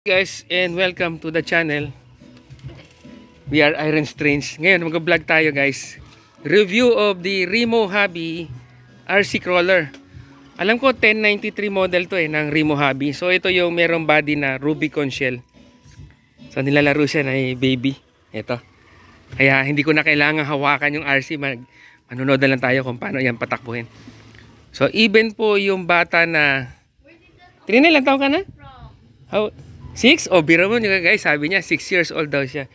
Guys, and welcome to the channel. We are Iron Strange. Ngayon mag-vlog tayo guys. Review of the Remo Hobby RC Crawler. Alam ko 1093 model to ng Remo Hobby. So ito yung merong body na Rubicon shell. So nilalaro siya na baby. Ito. Kaya hindi ko na kailangan hawakan yung RC. Manunood na lang tayo kung paano yan patakbuhin. So even po yung bata na Trinay, ilang taon ka na? How? 6? O biro mo nyo guys, sabi niya 6 years old daw siya.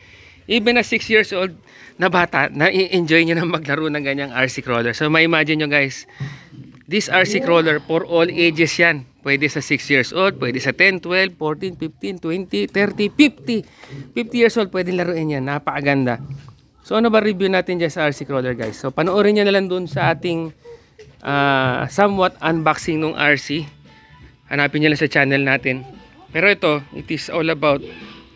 Even na 6 years old na bata, na-enjoy niya na maglaro ng ganyang RC crawler. So ma-imagine nyo guys, this RC crawler for all ages yan. Pwede sa 6 years old, pwede sa 10, 12, 14, 15, 20, 30, 50. 50 years old pwede laruin yan. Napakaganda. So ano ba review natin dyan sa RC crawler guys? So panoorin nyo na lang dun sa ating somewhat unboxing ng RC. Hanapin nyo lang sa channel natin. Pero ito, it is all about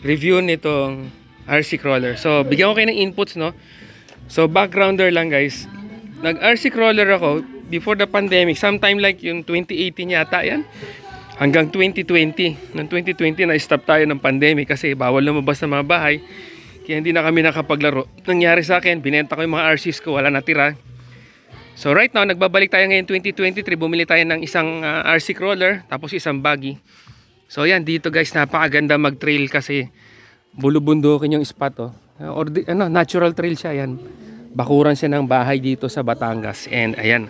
review nitong RC crawler. So, bigyan ko kayo ng inputs, no? So, backgrounder lang, guys. Nag-RC crawler ako before the pandemic. Sometime like yung 2018 yata yan. Hanggang 2020. Noong 2020, na-stop tayo ng pandemic kasi bawal lumabas ng mga bahay. Kaya hindi na kami nakapaglaro. Nangyari sa akin, binenta ko yung mga RCs ko, wala natira. So, right now, nagbabalik tayo ngayon 2023. Bumili tayo ng isang RC crawler, tapos isang buggy. So yan, dito guys, napakaganda mag-trail kasi bulubundukin yung spot, oh. Natural trail siya, yan. Bakuran siya ng bahay dito sa Batangas. And ayan,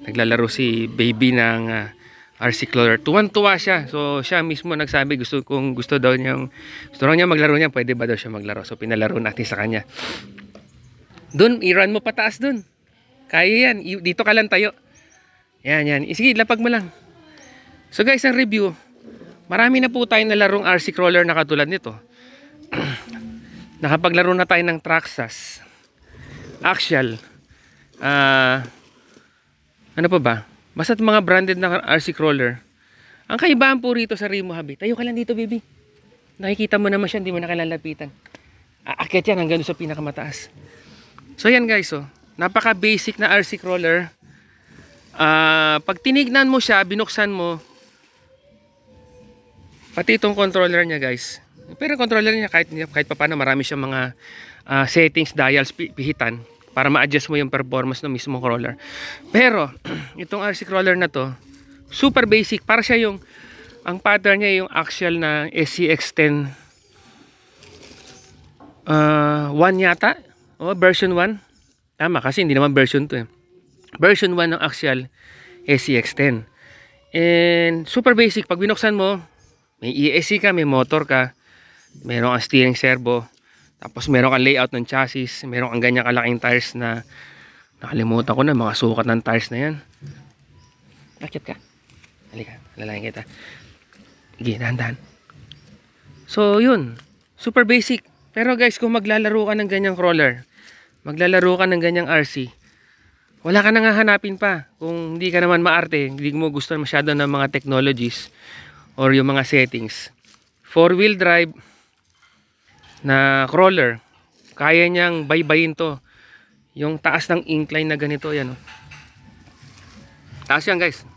naglalaro si baby ng RC crawler. Tuwan-tuwa siya. So siya mismo nagsabi, gusto daw niya maglaro niya, pwede ba daw siya maglaro. So pinalaro natin sa kanya. Dun, i-run mo pataas dun. Kaya yan, dito ka lang tayo. Yan, yan. Sige, lapag mo lang. So guys, ang review. Marami na po tayong nalarong RC crawler na katulad nito. Nakapaglaro na tayo ng Traxxas, Axial, ano pa ba? Basta mga branded na RC crawler. Ang kaibahan po rito sa Remo Hobby, tayo ka lang dito baby. Nakikita mo naman siya, hindi mo na kalalapitan. Aakyat yan hanggang sa pinakamataas. So yan guys, oh, napaka basic na RC crawler. Pag tinignan mo siya, binuksan mo, pati itong controller niya guys. Pero controller niya kahit pa paano marami siyang mga settings, dials, pihitan para ma-adjust mo yung performance ng mismo crawler. Pero itong RC crawler na to, super basic. Para siya ang pattern niya yung Axial na SCX10 1 yata. O version 1. Tama kasi hindi naman version 2 eh. Version 1 ng Axial SCX10. And super basic. Pag binuksan mo, may ESC ka, may motor ka, meron kang steering servo, tapos meron kang layout ng chassis, meron kang ganyan kalaking tires na nakalimutan ko na, mga sukat ng tires na yan. Bakit ka? Halika, lalangin kita. Sige, dahan-dahan. So yun, super basic. Pero guys, kung maglalaro ka ng ganyang crawler, maglalaro ka ng ganyang RC, wala ka nang hahanapin pa. Kung hindi ka naman maarte, hindi mo gusto masyado ng mga technologies or yung mga settings. 4-wheel drive na crawler, kaya niyang baybayin to. Yung taas ng incline na ganito, yan, oh. Taas yan guys.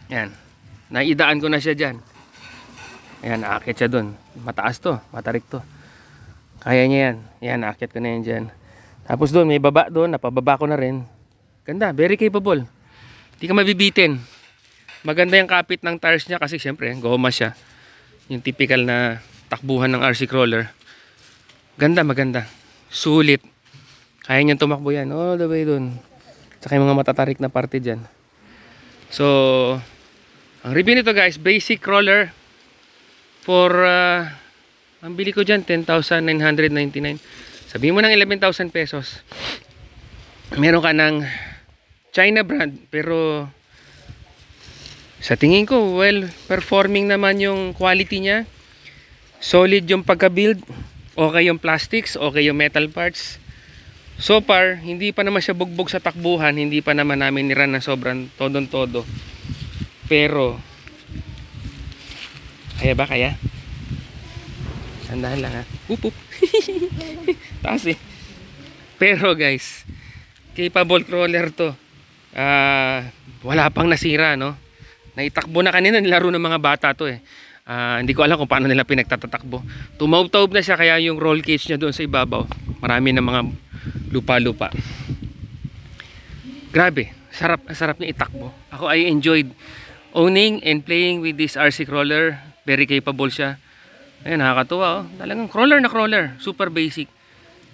Yan, naidaan ko na siya dyan. Ayan, aakit siya dun. Mataas to, matarik to. Kaya niya yan. Yan, aakit ko na yan dyan. Tapos dun, may baba dun, napababa ko na rin. Ganda, very capable. Hindi ka mabibitin. Maganda yung kapit ng tires niya kasi syempre goma siya. Yung typical na takbuhan ng RC crawler. Ganda, maganda. Sulit. Kaya niyang tumakbo yan all the way dun. Saka yung mga matatarik na parte dyan. So, ang review nito guys, basic crawler for ang bili ko dyan 10,999. Sabihin mo ng 11,000 pesos. Meron ka ng China brand pero sa tingin ko, well, performing naman yung quality niya. Solid yung pagka-build. Okay yung plastics, okay yung metal parts. So far, hindi pa naman siya bugbog sa takbuhan. Hindi pa naman namin niran na sobrang todong-todo. Pero, kaya ba? Kaya? Sandahan lang ha. Up. Taas eh. Pero guys, capable crawler to. Wala pang nasira, no? Naitakbo na kanina, nilaro ng mga bata to eh. Hindi ko alam kung paano nila pinagtatatakbo. Tumaob-taob na siya, kaya yung roll cage niya doon sa ibabaw, marami ng mga lupa-lupa. Grabe, sarap niya itakbo. Ako I enjoyed owning and playing with this RC crawler. Very capable siya. Ayan, nakakatuwa, oh. Talagang crawler na crawler, super basic.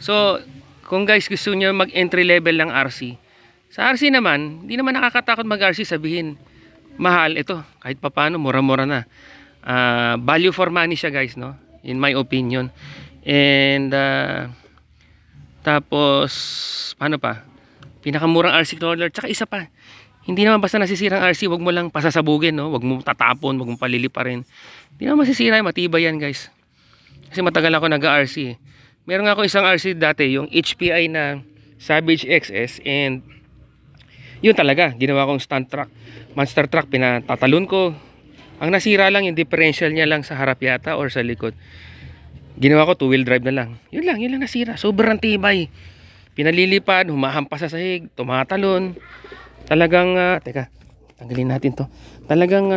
So kung guys gusto niyo mag entry level ng RC, sa RC naman, hindi naman nakakatakot mag RC. Sabihin mahal, ito kahit papano mura-mura na. Value for money siya guys, no, in my opinion. And tapos paano pa, pinakamurang RC crawler. Tsaka isa pa, hindi naman basta nasisirang RC, wag mo lang pasasabugin, no? Wag mo tatapon, wag mo paliliparin. Hindi naman masisira, matibay yan guys. Kasi matagal ako nag-RC eh. Meron nga ako isang RC dati, yung HPI na Savage XS, and yun talaga, ginawa kong stunt truck, monster truck, pinatatalon ko. Ang nasira lang yung differential niya lang sa harap yata or sa likod. Ginawa ko 2-wheel drive na lang. Yun lang nasira. Sobrang tibay. Pinalilipad, humahampas sa sahig, tumatalon. Talagang teka, tanggalin natin to. Talagang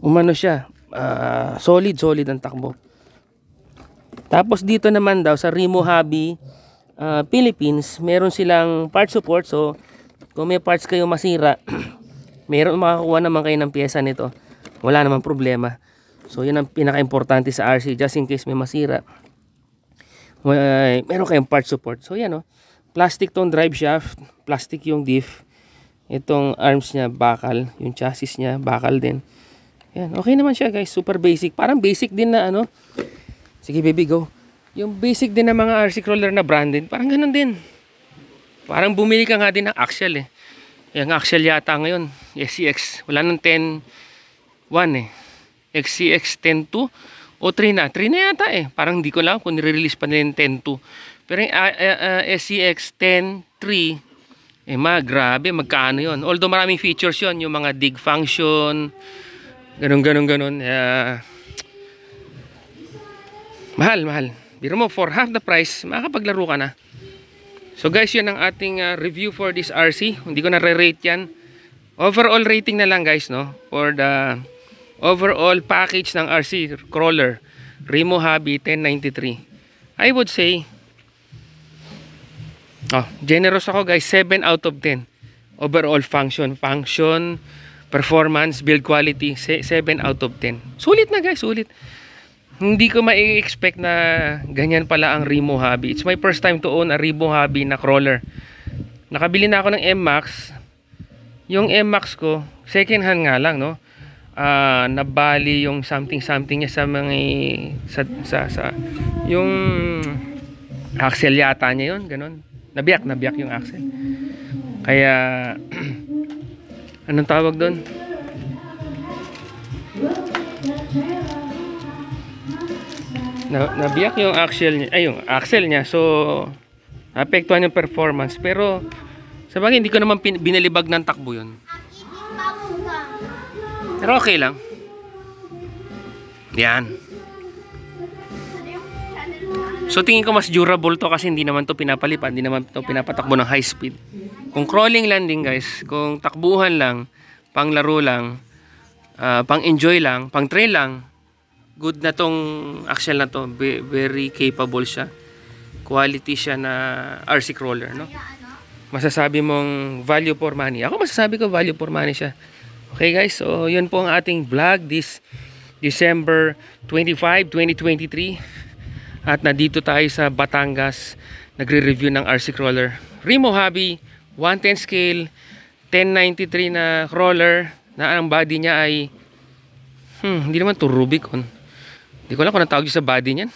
umano siya, solid ang takbo. Tapos dito naman daw sa Remo Hobby Philippines, meron silang part support. So kung may parts kayo masira, meron makakuha naman kayo ng pyesa nito. Wala namang problema. So yun ang pinaka-importante sa RC, just in case may masira. Meron kayong part support. So yan, oh. Plastic tong drive shaft, plastic yung diff. Itong arms niya bakal, yung chassis niya bakal din. Yan, okay naman siya guys, super basic. Parang basic din na ano. Sige baby, go. Yung basic din na mga RC crawler na branded, parang ganun din. Parang bumili ka nga din ng axle eh. Yung axle yata ngayon, SCX, wala nang 10.1 eh. XCX 10.2 o 3 na. 3 na yata eh. Parang hindi ko lang kung nire-release pa nila yung 10.2. Pero yung SCX 10.3, grabe, magkano yun. Although maraming features yun, yung mga dig function, ganun. Mahal. Biro mo, for half the price, makakapaglaro ka na. So guys, yun ang ating review for this RC. Hindi ko na re-rate yan. Overall rating na lang guys, no? For the overall package ng RC crawler, Remo Hobby 1093. I would say, generous ako guys, 7 out of 10. Overall function, performance, build quality, 7 out of 10. Sulit na guys, sulit. Hindi ko ma-expect na ganyan pala ang Remo Hobby. It's my first time to own a Remo Hobby na crawler. Nakabili na ako ng M-Max. Yung M-Max ko, second hand nga lang, no? Nabali yung something niya sa mga sa yung axle yata niya yun, ganun. Nabiyak yung axle. Kaya anong tawag doon? Nabiyak yung axle niya, yung axle niya. So apektuhan yung performance, pero sa bagay hindi ko naman binalibag ng takbo yun. Pero okay lang. Yan. So tingin ko mas durable to kasi hindi naman to pinapalipad, hindi naman to pinapatakbo ng high speed. Kung crawling landing guys, kung takbuhan lang, pang laro lang, pang enjoy lang, pang trail lang, good na tong axle na to. Very capable siya. Quality siya na RC crawler, no? Masasabi mong value for money. Ako masasabi ko value for money siya. Okay guys, so yun po ang ating vlog this December 25, 2023. At nandito tayo sa Batangas, nagre-review ng RC crawler. Remo Hobby, 110 scale, 1093 na crawler, na ang body niya ay hindi naman to Rubicon. Hindi ko alam kung anong tawag sa body niyan.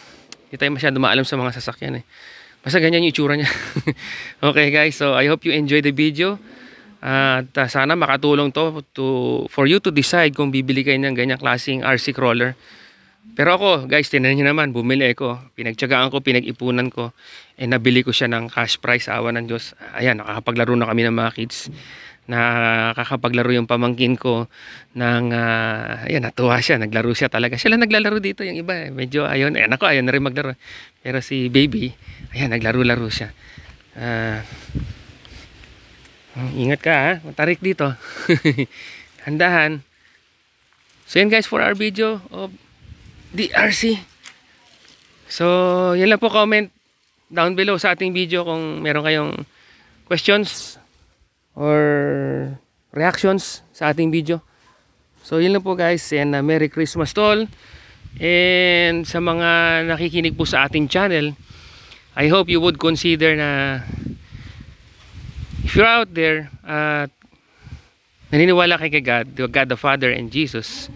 Hindi tayo masyado maalam sa mga sasakyan eh. Basta ganyan yung itsura niya. Okay guys, so I hope you enjoy the video. At sana makatulong to for you to decide kung bibili kayo ng ganyang klaseng RC crawler. Pero ako guys, tinan nyo naman, bumili ako, pinagtyagaan ko, pinag-ipunan ko, nabili ko siya ng cash price, awa ng Diyos. Ayan, nakakapaglaro na kami ng mga kids. Nakakapaglaro yung pamangkin ko ng ayan, natuwa siya, naglaro siya talaga. Siya lang naglalaro dito, yung iba medyo ayaw na rin maglaro. Pero si baby, ayan, naglaro-laro siya. Ingat ka ha, matarik dito. Handahan. So yan guys for our video of the RC. So yan lang po, comment down below sa ating video kung meron kayong questions or reactions sa ating video. So yun lang po guys, and Merry Christmas to all. And sa mga nakikinig po sa ating channel, I hope you would consider na if you're out there at naniniwala kay God, God the Father and Jesus,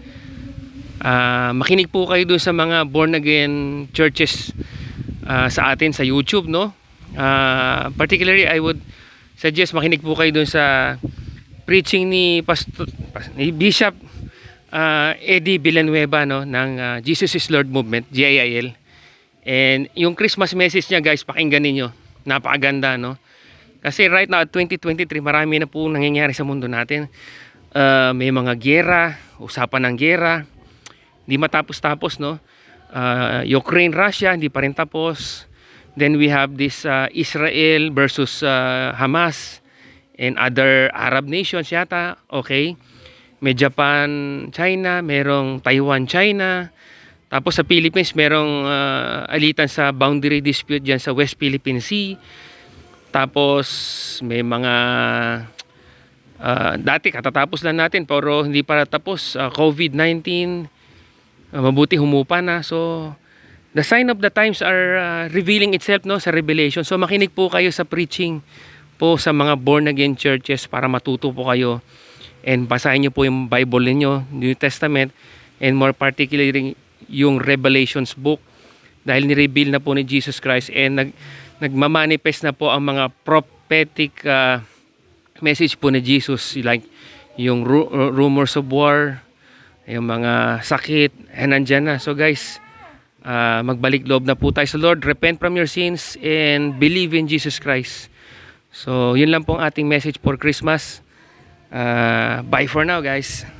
makinig po kayo doon sa mga born again churches sa atin sa YouTube, no? Particularly I would suggest makinig po kayo doon sa preaching ni Bishop Eddie Villanueva, no, ng Jesus is Lord Movement, GIL. And yung Christmas message niya guys, pakinggan niyo. Napakaganda, no? Kasi right now at 2023, marami na po nangyayari sa mundo natin. May mga giyera, usapan ng giyera, hindi matapos-tapos, no? Ukraine, Russia, hindi pa rin tapos. Then we have this Israel versus Hamas and other Arab nations yata, okay? May Japan, China, merong Taiwan, China. Tapos sa Philippines, merong alitan sa boundary dispute dyan sa West Philippine Sea. Tapos may mga dati katatapos lang natin pero hindi pa tapos, COVID-19, mabuti humupa na. So the sign of the times are revealing itself, no, sa Revelation. So makinig po kayo sa preaching po sa mga born again churches para matuto po kayo, and basahin nyo po yung Bible ninyo, New Testament, and more particularly yung Revelations book, dahil ni-reveal na po ni Jesus Christ and nagmamanifest na po ang mga prophetic message po ni Jesus, like yung rumors of war, yung mga sakit, nandyan na. So guys, magbalik loob na po tayo sa Lord, repent from your sins and believe in Jesus Christ. So yun lang po ang ating message for Christmas. Bye for now guys.